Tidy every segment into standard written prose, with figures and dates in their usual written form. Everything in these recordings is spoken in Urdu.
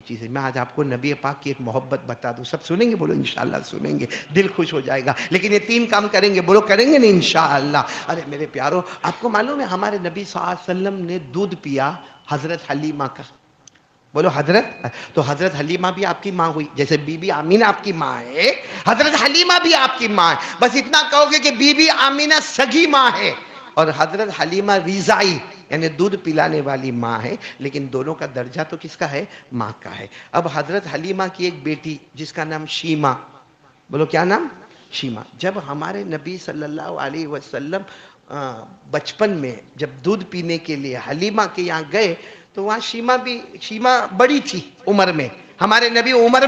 چیز ہے. میں آج آپ کو نبی پاک کی ایک محبت بتا دوں. سب سنیں گے؟ بولو انشاءاللہ سنیں گے, دل خوش ہو جائے گا. لیکن یہ 3 کام کریں گے. بولو کریں گے نہیں انشاءاللہ. ارے میرے پیارو, آپ کو معلوم ہے ہمارے نبی صلی اللہ علیہ وسلم نے دودھ پیا حضرت حلیمہ کا. بولو حضرت. تو حضرت حلیمہ بھی آپ کی ماں ہوئی, جیسے بی بی آمینہ آپ کی ماں ہے, حضرت حلیمہ بھی آپ کی ماں ہے. بس اتنا کہو گے کہ بی بی آمینہ سگی ماں ہے اور حضرت حلیمہ ریزائی یعنی دودھ پلانے والی ماں ہے, لیکن دونوں کا درجہ تو کس کا ہے؟ ماں کا ہے. اب حضرت حلیمہ کی ایک بیٹی جس کا نام شیمہ, بولو کیا نام؟ شیمہ. جب ہمارے نبی صلی اللہ علیہ وسلم بچپن میں جب دودھ پینے کے لیے حلیمہ کے یہاں گئے تو وہاں شیمہ بڑی تھی عمر میں. ہمارے نبی عمر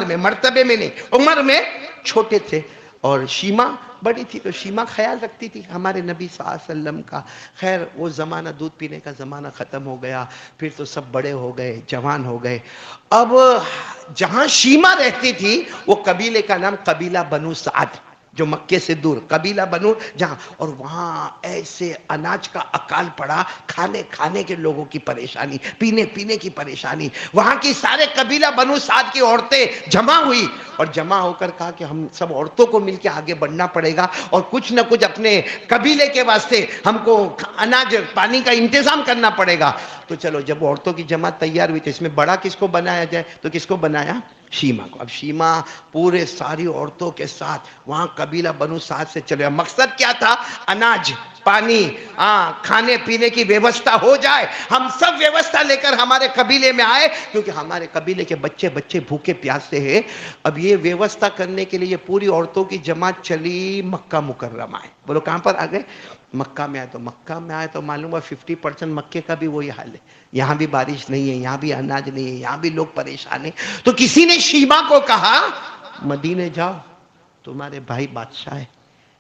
میں مرتبے میں نہیں, عمر میں چھوٹے تھے اور شیمہ بڑی تھی. تو شیمہ خیال رکھتی تھی ہمارے نبی صلی اللہ علیہ وسلم کا. خیر وہ زمانہ, دودھ پینے کا زمانہ ختم ہو گیا. پھر تو سب بڑے ہو گئے, جوان ہو گئے. اب جہاں شیمہ رہتی تھی وہ قبیلے کا نام قبیلہ بنو سعد, جو مکے سے دور قبیلہ بنو جہاں, اور وہاں ایسے اناج کا اکال پڑا, کھانے کے لوگوں کی پریشانی, پینے کی پریشانی. وہاں کی سارے قبیلہ بنو سعد کی عورتیں جمع ہوئی اور جمع ہو کر کہا کہ ہم سب عورتوں کو مل کے آگے بڑھنا پڑے گا اور کچھ نہ کچھ اپنے قبیلے کے واسطے ہم کو اناج پانی کا انتظام کرنا پڑے گا. تو چلو جب عورتوں کی جماعت تیار ہوئی تو اس میں بڑا کس کو بنایا جائے؟ تو کس کو بنایا؟ شیمہ کو. اب شیمہ پورے ساری عورتوں کے ساتھ وہاں قبیلہ بنو سعد سے چلے. مقصد کیا تھا؟ اناج پانی, کھانے پینے کی ویوستھا ہو جائے. ہم سب ویوستھا لے کر ہمارے قبیلے میں آئے کیونکہ ہمارے قبیلے کے بچے بھوکے پیاسے ہیں. اب یہ ویوستھا کرنے کے لیے پوری عورتوں کی جماعت چلی مکہ مکرمہ ہے. بولو کہاں پر آ گئے؟ مکہ میں آئے تو معلوم ہے 50% مکے کا بھی وہی حال ہے. یہاں بھی بارش نہیں ہے, یہاں بھی اناج نہیں ہے, یہاں بھی لوگ پریشان ہیں. تو کسی نے شیمہ کو کہا مدینے جاؤ, تمہارے بھائی بادشاہ ہے,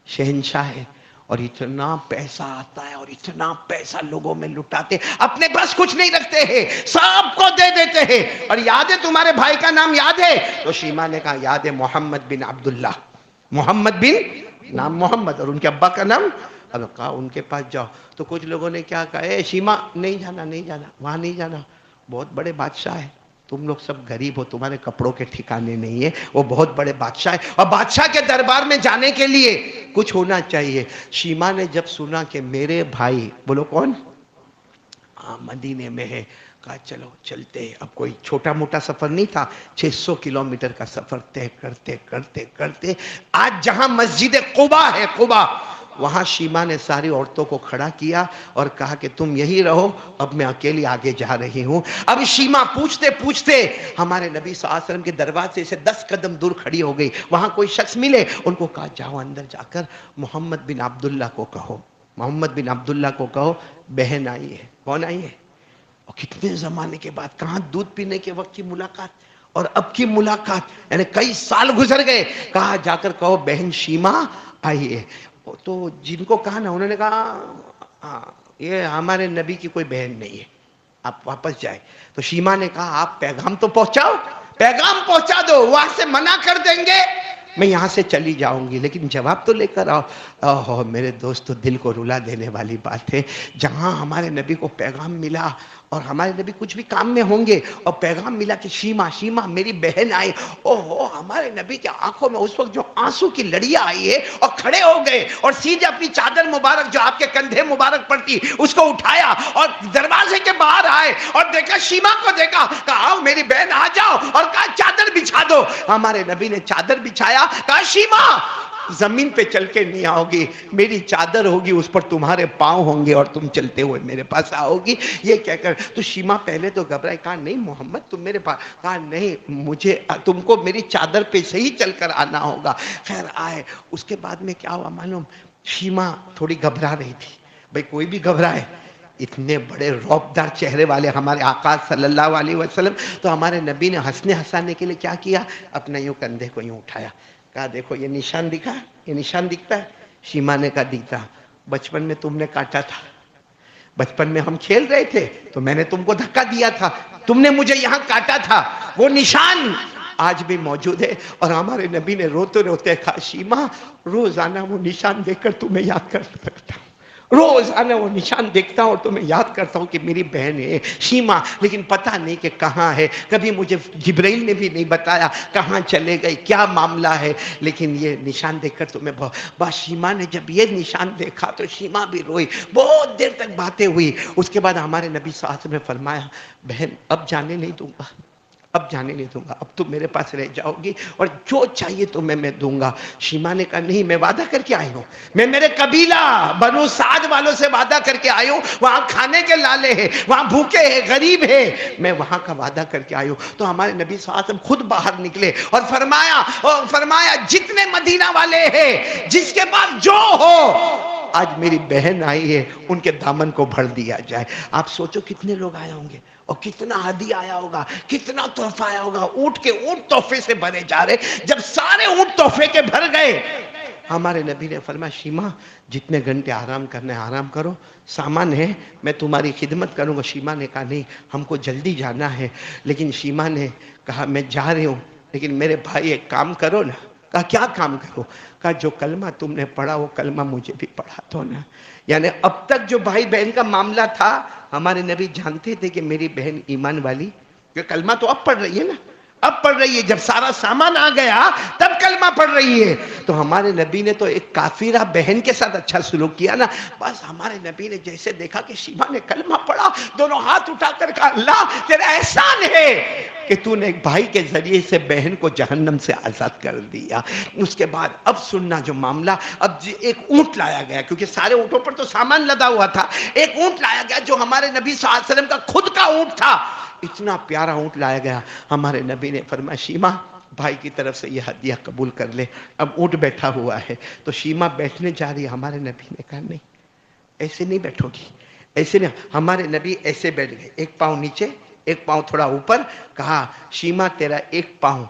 شہنشاہ ہے, اور اتنا پیسہ آتا ہے اور اتنا پیسہ لوگوں میں لٹاتے, اپنے پاس کچھ نہیں رکھتے ہیں, سب کو دے دیتے ہیں. اور یاد ہے تمہارے بھائی کا نام یاد ہے؟ تو شیمہ نے کہا یاد ہے, محمد بن عبداللہ. محمد بن نام محمد اور ان کے ابا کا نام. اب کہا ان کے پاس جاؤ. تو کچھ لوگوں نے کیا کہا, اے شیمہ نہیں جانا, وہاں نہیں جانا, بہت بڑے بادشاہ ہیں, تم لوگ سب غریب ہو, تمہارے کپڑوں کے ٹھکانے نہیں ہے, وہ بہت بڑے بادشاہ ہے اور بادشاہ کے دربار میں جانے کے لیے کچھ ہونا چاہیے. شیمہ نے جب سنا کہ میرے بھائی, بولو کون, مدینے میں ہے, کہا چلو چلتے ہیں. اب کوئی چھوٹا موٹا سفر نہیں تھا, 600 کلومیٹر کا سفر طے کرتے آج جہاں مسجد قباء ہے, قباء, وہاں شیمہ نے ساری عورتوں کو کھڑا کیا اور کہا کہ تم یہی رہو, اب میں اکیلی آگے جا رہی ہوں. اب شیمہ پوچھتے ہمارے نبی صلی اللہ علیہ وسلم کے دروازے سے 10 قدم دور کھڑی ہو گئی. وہاں کوئی شخص ملے, ان کو کہا جاؤ اندر جا کر محمد بن عبداللہ کو کہو, محمد بن عبداللہ کو کہو بہن آئی ہے. کون آئی ہے؟ اور کتنے زمانے کے بعد, کہاں دودھ پینے کے وقت کی ملاقات اور اب کی ملاقات, یعنی کئی سال گزر گئے. کہا جا کر کہو بہن شیمہ آئی ہے. تو جن کو کہا نا, انہوں نے کہا یہ ہمارے نبی کی کوئی بہن نہیں ہے, آپ واپس جائے. تو شیمہ نے کہا آپ پیغام تو پہنچاؤ, پیغام پہنچا دو, وہاں سے منع کر دیں گے میں یہاں سے چلی جاؤں گی, لیکن جواب تو لے کر آؤ. میرے دوستو, دل کو رلا دینے والی بات ہے, جہاں ہمارے نبی کو پیغام ملا اور ہمارے نبی کچھ بھی کام میں ہوں گے اور پیغام ملا کہ شیمہ میری بہن آئی, ہمارے نبی کے آنکھوں میں اس وقت جو آنسو کی لڑیاں آئی ہے اور کھڑے ہو گئے اور سیدھے اپنی چادر مبارک جو آپ کے کندھے مبارک پر تھی اس کو اٹھایا اور دروازے کے باہر آئے اور دیکھا, شیمہ کو دیکھا, کہا آؤ میری بہن آ جاؤ, اور کہا چادر بچھا دو. ہمارے نبی نے چادر بچھایا, کہا شیمہ زمین پہ چل کے نہیں آؤ گی, میری چادر ہوگی اس پر تمہارے پاؤں ہوں گے اور تم چلتے ہوئے میرے پاس آؤ گی. یہ کہہ کر تو شیمہ پہلے تو گھبرائی, کہا نہیں محمد تم میرے پاس, کہا نہیں مجھے تم کو میری چادر پہ سے ہی چل کر آنا ہوگا. خیر آئے. اس کے بعد میں کیا ہوا معلوم, شیمہ تھوڑی گھبرا رہی تھی. بھئی کوئی بھی گھبرائے, اتنے بڑے رعبدار چہرے والے ہمارے آقا صلی اللہ علیہ وسلم. تو ہمارے نبی نے ہنسنے ہنسانے کے لیے کیا کیا, اپنا یوں کندھے کو یوں اٹھایا, کہا دیکھو یہ نشان دکھا, یہ نشان دکھتا ہے. شیمہ نے کہا دکھتا, بچپن میں تم نے کاٹا تھا, بچپن میں ہم کھیل رہے تھے تو میں نے تم کو دھکا دیا تھا, تم نے مجھے یہاں کاٹا تھا, وہ نشان آج بھی موجود ہے. اور ہمارے نبی نے روتے روتے کہا شیمہ روزانہ وہ نشان دیکھ کر تمہیں یاد کر سکتا ہوں, روزانہ وہ نشان دیکھتا ہوں اور تو میں یاد کرتا ہوں کہ میری بہن ہے شیما، لیکن پتہ نہیں کہ کہاں ہے، کبھی مجھے جبرائیل نے بھی نہیں بتایا کہاں چلے گئے، کیا معاملہ ہے، لیکن یہ نشان دیکھ کر تو میں بس شیما نے جب یہ نشان دیکھا تو شیما بھی روئی، بہت دیر تک باتیں ہوئی۔ اس کے بعد ہمارے نبی صلی اللہ علیہ وسلم نے فرمایا بہن اب جانے نہیں دوں گا، اب جانے نہیں دوں گا، اب تم میرے پاس رہ جاؤ گی اور جو چاہیے تمہیں میں دوں گا۔ شیما نے کہا نہیں، میں وعدہ کر کے آئی ہوں، میں میرے قبیلہ بنو سعد والوں سے وعدہ کر کے آئی ہوں، وہاں کھانے کے لالے ہیں، وہاں بھوکے ہیں، غریب ہیں، میں وہاں کا وعدہ کر کے آئی ہوں۔ تو ہمارے نبی صلی اللہ علیہ وسلم خود باہر نکلے اور فرمایا جتنے مدینہ والے ہیں جس کے پاس جو ہو آج میری بہن آئی ہے ان کے دامن کو بھر دیا جائے۔ آپ سوچو کتنے لوگ آئے ہوں گے اور کتنا ہدیہ آیا ہوگا، کتنا تحفہ آیا ہوگا، اونٹ کے اونٹ تحفے سے بھرے جا رہے۔ جب سارے اونٹ تحفے کے بھر گئے، ہمارے نبی نے فرمایا شیما جتنے گھنٹے آرام کرنا ہے آرام کرو، سامان ہے میں تمہاری خدمت کروں گا۔ شیما نے کہا نہیں ہم کو جلدی جانا ہے، لیکن شیما نے کہا میں جا رہی ہوں لیکن میرے بھائی ایک کام کرو نا۔ کہا کیا کام کرو؟ کہا جو کلمہ تم نے پڑھا وہ کلمہ مجھے بھی پڑھا دو نا۔ یعنی اب تک جو بھائی بہن کا معاملہ تھا، ہمارے نبی جانتے تھے کہ میری بہن ایمان والی، کہ کلمہ تو اب پڑھ رہی ہے نا، اب پڑھ رہی ہے، جب سارا سامان آ گیا تب کلمہ پڑھ رہی ہے۔ تو ہمارے نبی نے تو ایک کافرہ بہن کے ساتھ اچھا سلوک کیا نا۔ بس ہمارے نبی نے جیسے دیکھا کہ شیما نے کلمہ پڑھا، دونوں ہاتھ اٹھا کر کہا اللہ تیرا احسان ہے کہ تو نے ایک بھائی کے ذریعے سے بہن کو جہنم سے آزاد کر دیا۔ اس کے بعد اب سننا جو معاملہ، اب ایک اونٹ لایا گیا، کیونکہ سارے اونٹوں پر تو سامان لدا ہوا تھا، ایک اونٹ لایا گیا جو ہمارے نبی صلی اللہ علیہ وسلم کا خود کا اونٹ تھا۔ اتنا پیارا اونٹ لایا گیا، ہمارے نبی نے فرمایا شیما بھائی کی طرف سے یہ ہدیہ قبول کر لے۔ اب اونٹ بیٹھا ہوا ہے تو شیما بیٹھنے جا رہی ہے، ہمارے نبی نے کہا نہیں ایسے نہیں بیٹھو گی، ایسے نہیں۔ ہمارے نبی ایسے بیٹھ گئے، ایک پاؤں نیچے ایک پاؤں تھوڑا اوپر، کہا شیما تیرا ایک پاؤں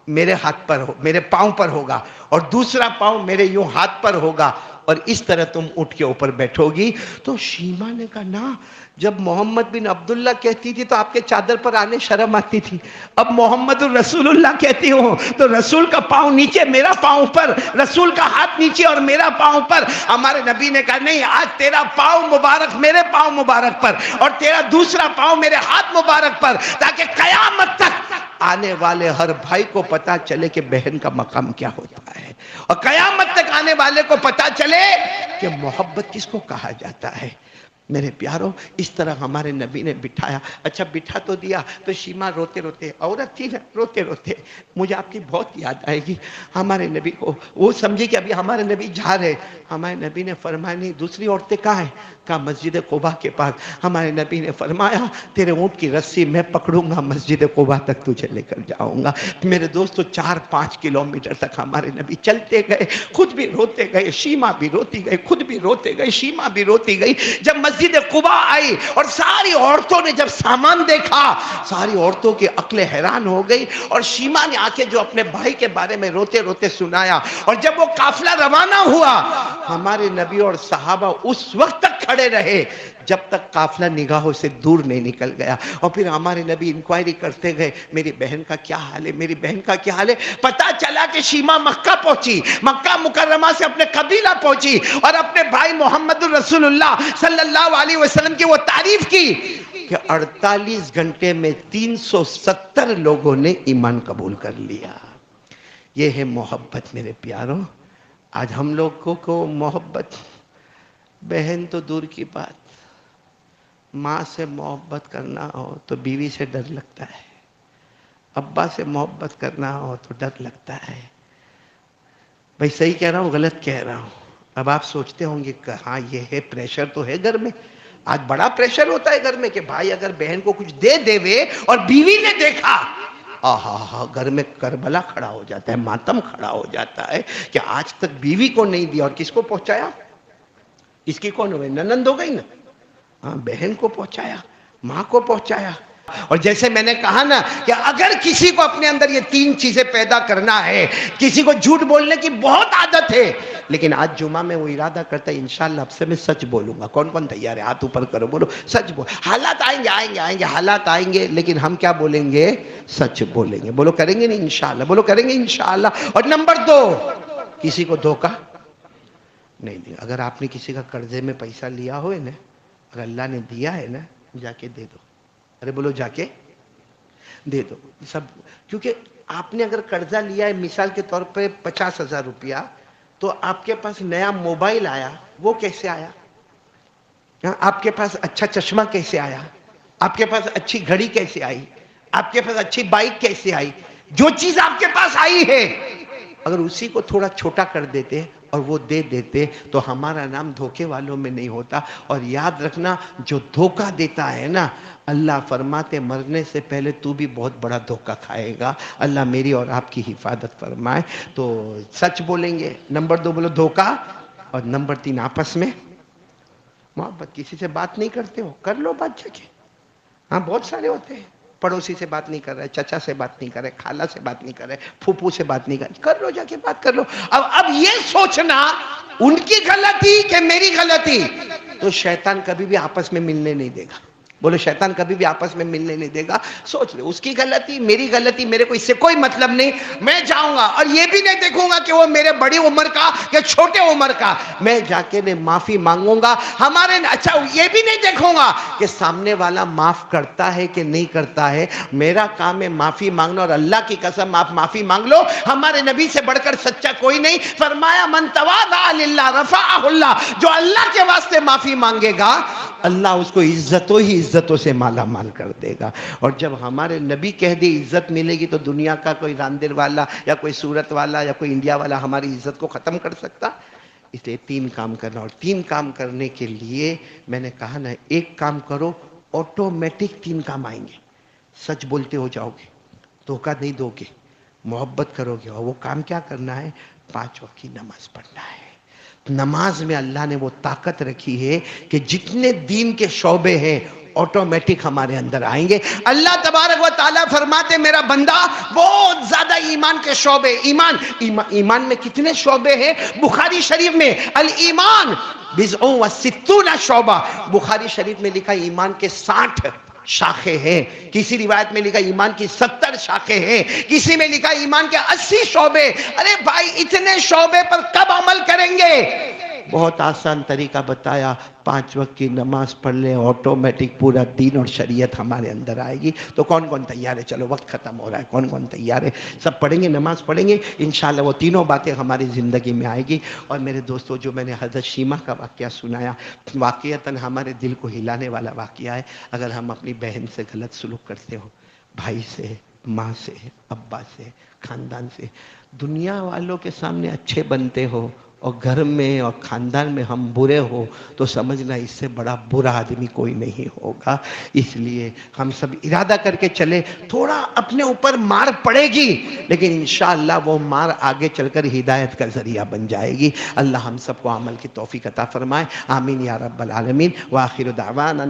میرے ہاتھ پر ہو، میرے پاؤں پر ہوگا اور دوسرا پاؤں میرے یوں ہاتھ پر ہوگا اور اس طرح تم اونٹ کے اوپر بیٹھو گی۔ تو شیما نے کہا نا، جب محمد بن عبداللہ کہتی تھی تو آپ کے چادر پر آنے شرم آتی تھی، اب محمد الرسول اللہ کہتی ہوں تو رسول کا پاؤں نیچے میرا پاؤں پر، رسول کا ہاتھ نیچے اور میرا پاؤں پر۔ ہمارے نبی نے کہا نہیں، آج تیرا پاؤں مبارک میرے پاؤں مبارک پر اور تیرا دوسرا پاؤں میرے ہاتھ مبارک پر، تاکہ قیامت تک آنے والے ہر بھائی کو پتا چلے کہ بہن کا مقام کیا ہوتا ہے، اور قیامت تک آنے والے کو پتا چلے کہ محبت کس کو کہا جاتا ہے۔ میرے پیاروں، اس طرح ہمارے نبی نے بٹھایا۔ اچھا بٹھا تو دیا تو شیما روتے روتے، عورت تھی نا، روتے روتے مجھے آپ کی بہت یاد آئے گی ہمارے نبی کو۔ وہ سمجھے کہ ابھی ہمارے نبی جا رہے، ہمارے نبی نے فرمایا نہیں دوسری عورتیں کہاں ہیں؟ کہا مسجد قباء کے پاس۔ ہمارے نبی نے فرمایا تیرے اونٹ کی رسی میں پکڑوں گا، مسجد قباء تک تجھے لے کر جاؤں گا۔ میرے دوستو 4-5 کلومیٹر تک ہمارے نبی چلتے گئے، خود بھی روتے گئے، شیما بھی روتی گئی، خود بھی روتے گئے، شیما بھی روتی گئی۔ جب مسجد قباء آئی اور ساری عورتوں نے جب سامان دیکھا، ساری عورتوں کی عقلیں حیران ہو گئی، اور شیما نے آ کے جو اپنے بھائی کے بارے میں روتے روتے سنایا، اور جب وہ قافلہ روانہ ہوا، ہمارے نبی اور صحابہ اس وقت تک کھڑے رہے جب تک قافلہ نگاہوں سے دور نہیں نکل گیا۔ اور پھر ہمارے نبی انکوائری کرتے گئے میری بہن کا کیا حال ہے، میری بہن کا کیا حال ہے۔ پتا چلا کہ شیما مکہ پہنچی، مکہ مکرمہ سے اپنے قبیلہ پہنچی اور اپنے بھائی محمد الرسول اللہ صلی اللہ علیہ وسلم کی وہ تعریف کی کہ 48 گھنٹے میں 370 لوگوں نے ایمان قبول کر لیا۔ یہ ہے محبت میرے پیاروں۔ آج ہم لوگوں کو محبت، بہن تو دور کی بات، ماں سے محبت کرنا ہو تو بیوی سے ڈر لگتا ہے، ابا سے محبت کرنا ہو تو ڈر لگتا ہے۔ بھائی صحیح کہہ رہا ہوں غلط کہہ رہا ہوں؟ اب آپ سوچتے ہوں گے کہ ہاں یہ ہے، پریشر تو ہے گھر میں، آج بڑا پریشر ہوتا ہے گھر میں کہ بھائی اگر بہن کو کچھ دے دے اور بیوی نے دیکھا، آہا گھر میں کربلا کھڑا ہو جاتا ہے، ماتم کھڑا ہو جاتا ہے کہ آج تک بیوی کو نہیں دیا اور کس کو پہنچایا؟ اس کی کون ہو گئی؟ ننند ہو گئی نا، ہاں بہن کو پہنچایا، ماں کو پہنچایا۔ اور جیسے میں نے کہا نا کہ اگر کسی کو اپنے اندر یہ 3 چیزیں پیدا کرنا ہے، کسی کو جھوٹ بولنے کی بہت عادت ہے لیکن آج جمعہ میں وہ ارادہ کرتا ہے انشاءاللہ اب سے میں سچ بولوں گا۔ کون کون تیار ہے؟ ہاتھ اوپر کرو، بولو سچ بول۔ حالات آئیں گے، حالات آئیں گے، لیکن ہم کیا بولیں گے؟ سچ بولیں گے۔ بولو کریں گے نہیں انشاءاللہ؟ بولو کریں گے انشاءاللہ۔ اور نمبر 2، کسی کو دھوکہ نہیں دیں. اگر آپ نے کسی کا قرضے میں پیسہ لیا ہو ہے نا، اگر اللہ نے دیا ہے نا، جا کے دے دو. ارے بولو جا کے دے دو سب. کیونکہ آپ نے اگر قرضہ لیا ہے مثال کے طور پہ 50,000 روپیہ، تو آپ کے پاس نیا موبائل آیا، وہ کیسے آیا؟ آپ کے پاس اچھا چشمہ کیسے آیا؟ آپ کے پاس اچھی گھڑی کیسے آئی؟ آپ کے پاس اچھی بائک کیسے آئی؟ جو چیز آپ کے پاس آئی ہے، اگر اسی کو تھوڑا چھوٹا کر دیتے اور وہ دے دیتے تو ہمارا نام دھوکے والوں میں نہیں ہوتا. اور یاد رکھنا، جو دھوکہ دیتا ہے نا، اللہ فرماتے مرنے سے پہلے تو بھی بہت بڑا دھوکہ کھائے گا. اللہ میری اور آپ کی حفاظت فرمائے. تو سچ بولیں گے. نمبر 2 بولو دھوکہ، اور نمبر 3 آپس میں محبت. کسی سے بات نہیں کرتے ہو، کر لو بات جا کے. ہاں بہت سارے ہوتے ہیں، پڑوسی سے بات نہیں کر رہے، چچا سے بات نہیں کر رہے، خالہ سے بات نہیں کر رہے، پھوپھو سے بات نہیں کر لو، جا کے بات کر لو. اب یہ سوچنا ان کی غلطی کہ میری غلطی، تو شیطان کبھی بھی آپس میں ملنے نہیں دے گا. بولو شیطان کبھی بھی آپس میں ملنے نہیں دے گا. سوچ لے، اس کی غلطی میری غلطی، میرے کو اس سے کوئی مطلب نہیں. میں جاؤں گا اور یہ بھی نہیں دیکھوں گا کہ وہ میرے بڑی عمر کا کہ چھوٹے عمر کا. میں جا کے میں معافی مانگوں گا. اچھا یہ بھی نہیں دیکھوں گا کہ سامنے والا معاف کرتا ہے کہ نہیں کرتا ہے. میرا کام ہے معافی مانگنا، اور اللہ کی قسم آپ معافی مانگ لو. ہمارے نبی سے بڑھ کر سچا کوئی نہیں. فرمایا من تواضع للہ رفعہ اللہ. جو اللہ کے واسطے معافی مانگے گا، اللہ اس کو عزتوں ہی عزتوں سے مالا مال کر دے گا. اور جب ہمارے نبی کہہ دے عزت ملے گی، تو دنیا کا کوئی راندر والا یا کوئی صورت والا یا کوئی انڈیا والا ہماری عزت کو ختم کر سکتا؟ اس لیے 3 کام کرنا. اور 3 کام کرنے کے لیے میں نے کہا نا، ایک کام کرو آٹومیٹک 3 کام آئیں گے. سچ بولتے ہو جاؤ گے، دھوکہ نہیں دو گے، محبت کرو گے. اور وہ کام کیا کرنا ہے؟ 5 وقت کی نماز پڑھنا ہے. نماز میں اللہ نے وہ طاقت رکھی ہے کہ جتنے دین کے شعبے ہیں آٹومیٹک ہمارے اندر آئیں گے. اللہ تبارک و تعالیٰ فرماتے میرا بندہ بہت زیادہ ایمان کے شعبے. ایمان میں کتنے شعبے ہیں؟ بخاری شریف میں الایمان بضع و ستون شعبہ. بخاری شریف میں لکھا ایمان کے 60 شاخیں ہیں. کسی روایت میں لکھا ایمان کی 70 شاخیں ہیں. کسی میں لکھا ایمان کے 80 شعبے. ارے بھائی اتنے شعبے پر کب عمل کریں گے؟ بہت آسان طریقہ بتایا، 5 وقت کی نماز پڑھ لیں، آٹومیٹک پورا دین اور شریعت ہمارے اندر آئے گی. تو کون کون تیار ہے؟ چلو وقت ختم ہو رہا ہے. کون کون تیار ہے؟ سب پڑھیں گے، نماز پڑھیں گے انشاءاللہ. وہ تینوں باتیں ہماری زندگی میں آئے گی. اور میرے دوستو، جو میں نے حضرت شیمہ کا واقعہ سنایا، واقعتاً ہمارے دل کو ہلانے والا واقعہ ہے. اگر ہم اپنی بہن سے غلط سلوک کرتے ہو، بھائی سے، ماں سے، ابا سے، خاندان سے، دنیا والوں کے سامنے اچھے بنتے ہو اور گھر میں اور خاندان میں ہم برے ہو، تو سمجھنا اس سے بڑا برا آدمی کوئی نہیں ہوگا. اس لیے ہم سب ارادہ کر کے چلے. تھوڑا اپنے اوپر مار پڑے گی، لیکن انشاءاللہ وہ مار آگے چل کر ہدایت کا ذریعہ بن جائے گی. اللہ ہم سب کو عمل کی توفیق عطا فرمائے. آمین یا رب العالمین. وآخر دعوانا